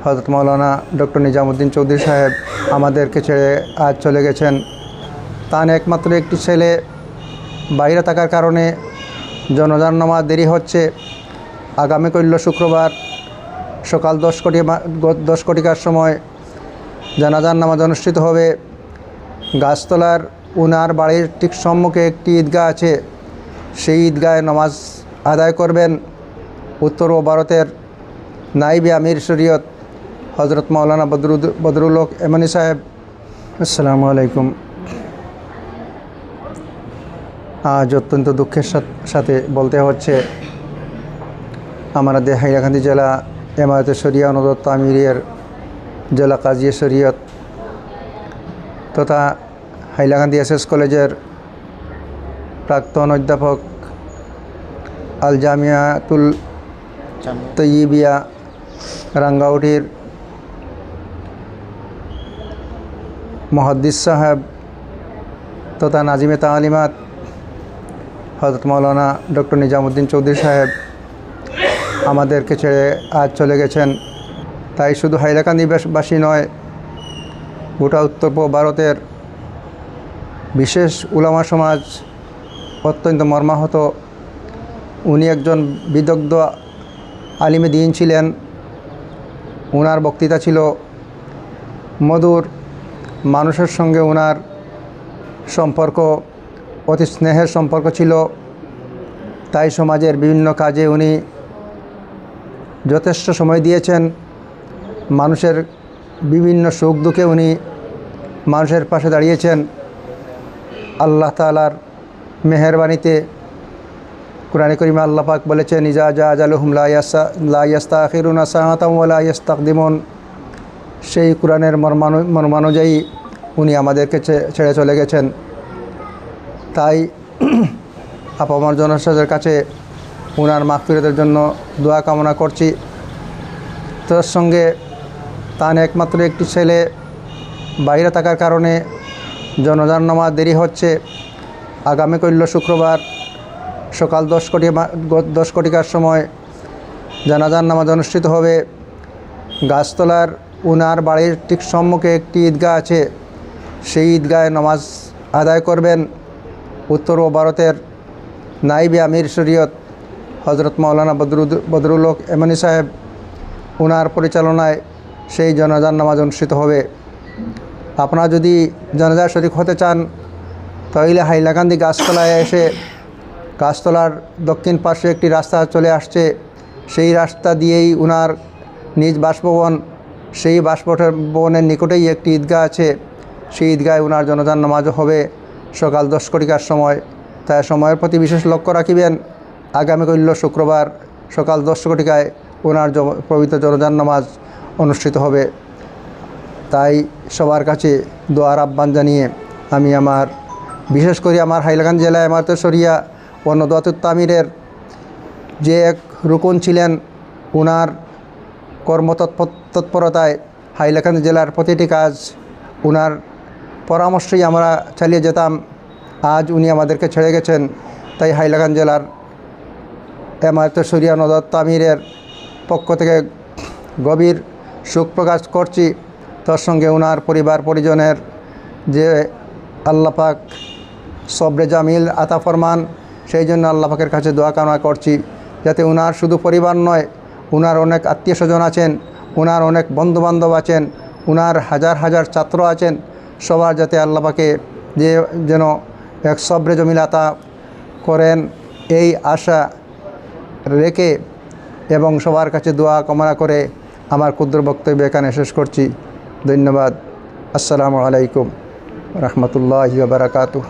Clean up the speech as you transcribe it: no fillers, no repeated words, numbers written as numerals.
Hazrat Maulana doctor Nizamuddin Chowdhury সাহেব আমাদেরকে ছেড়ে আজ চলে গেছেন। তার একমাত্র একটি ছেলে বাইরে থাকার কারণে জনাজার নামাজ দেরি হচ্ছে। আগামী কল্য শুক্রবার সকাল 10 কোটিকার সময় জানাজার নামাজ অনুষ্ঠিত হবে। গাছতলার উনার বাড়ির ঠিক সম্মুখে একটি ঈদগাহ আছে, সেই ঈদগাহে নামাজ আদায় করবেন উত্তর ও ভারতের নাইবে আমির শরীয়ত হজরত মাওলানা বদরুল হক এমানি সাহেব। আসসালামু আলাইকুম। আজ অত্যন্ত দুঃখের সাথে বলতে হচ্ছে, আমাদের হাইলাকান্দি জেলা এমারতে শরিয়া অনুদত্ত আমিরের জেলা কাজী শরীয়ত তথা হাইলাকান্দি এসএস কলেজের প্রাক্তন অধ্যাপক আল জামিয়াতুল তৈয়িবিয়া রাঙ্গাউটির মুহাদ্দিস সাহেব তথা নাজিমে তালিমাত হযরত মাওলানা ডক্টর নিজামুদ্দিন চৌধুরী সাহেব আমাদেরকে ছেড়ে আজ চলে গেছেন। তাই শুধু হাইলাকান্দিবাসী নয়, গোটা উত্তর পূর্ব ভারতের বিশেষ উলামা সমাজ অত্যন্ত মর্মাহত। উনি একজন বিদগ্ধ আলিমে দ্বীন ছিলেন। ওনার বক্তৃতা ছিল মধুর, মানুষের সঙ্গে ওনার সম্পর্ক অতি স্নেহের সম্পর্ক ছিল। তাই সমাজের বিভিন্ন কাজে উনি যথেষ্ট সময় দিয়েছেন। মানুষের বিভিন্ন সুখ দুঃখে উনি মানুষের পাশে দাঁড়িয়েছেন। আল্লাহ তাআলার মেহেরবানিতে কুরআনে কারীমে আল্লাহ পাক বলেছেন, ইজা জা আজালুহুম লা ইস্তাখিরুনা সাআতাম ওয়া লা ইস্তাকদিমুন। সেই কুরআনের মর্মানুযায়ী উনি আমাদেরকে ছেড়ে চলে গেছেন। তাই আপামর জনসাধারণের কাছে ওনার মাগফিরাতের জন্য দোয়া কামনা করছি। তার সঙ্গে তার একমাত্র একটি ছেলে বাইরে থাকার কারণে জনাজার নামাজ দেরি হচ্ছে। আগামী কল্য শুক্রবার সকাল 10 কোটিকার সময় জানাজার নামাজ অনুষ্ঠিত হবে। গাছতলার উনার বাড়ির ঠিক সম্মুখে একটি ঈদগাহ আছে, সেই ঈদগাহে নামাজ আদায় করবেন উত্তর ও ভারতের নাইবে আমির শরীয়ত হজরত মাওলানা বদরুল হক এমানি সাহেব। ওনার পরিচালনায় সেই জানাজার নামাজ অনুষ্ঠিত হবে। আপনারা যদি জানাজার শরীক হতে চান তাহলে হাইলাকান্দি গাছতলায় এসে, গাছতলার দক্ষিণ পাশে একটি রাস্তা চলে আসছে, সেই রাস্তা দিয়েই ওনার নিজ বাসভবন, সেই বাসভবনের নিকটেই একটি ঈদগাহ আছে, সেই ঈদগাহে ওনার জানাজার নামাজও হবে সকাল 10 কোটিকার সময়। তাই সময়ের প্রতি বিশেষ লক্ষ্য রাখিবেন। আগামী কল্য শুক্রবার সকাল 10 কোটিকায় ওনার পবিত্র জানাজার নামাজ অনুষ্ঠিত হবে। তাই সবার কাছে দোয়ার আহ্বান জানিয়ে আমি বিশেষ করে আমার হাইলাকান্দি জেলা এমারতে শরিয়া ও নদওয়াতুত তামিরের যে এক রুকন ছিলেন, ওনার কর্মতৎপরতায় হাইলাকান্দি জেলার প্রতিটি কাজ ওনার পরামর্শেই আমরা চালিয়ে যেতাম। আজ উনি আমাদেরকে ছেড়ে গেছেন। তাই হাইলাকান্দি জেলার এমারতে শরিয়া নদওয়াতুত তামিরের পক্ষ থেকে গভীর শোক প্রকাশ করছি। তার সঙ্গে ওনার পরিবার পরিজনের যে আল্লাহ পাক সবরে জামিল আতা ফরমান, সেই জন্য আল্লাহ পাকের কাছে দোয়া কামনা করছি যাতে ওনার শুধু পরিবার নয়, ওনার অনেক আত্মীয় স্বজন আছেন, ওনার অনেক বন্ধুবান্ধব আছেন, ওনার হাজার হাজার ছাত্র আছেন, সবার যাতে আল্লাহ পাকে যেন এক সবরে জামিল আতা করেন এই আশা রেখে এবং সবার কাছে দোয়া কামনা করে আমার ক্ষুদ্র বক্তব্য এখানে শেষ করছি। ধন্যবাদ। আসসালামু আলাইকুম রহমতুল্লাহি ওয়া বারাকাতুহু।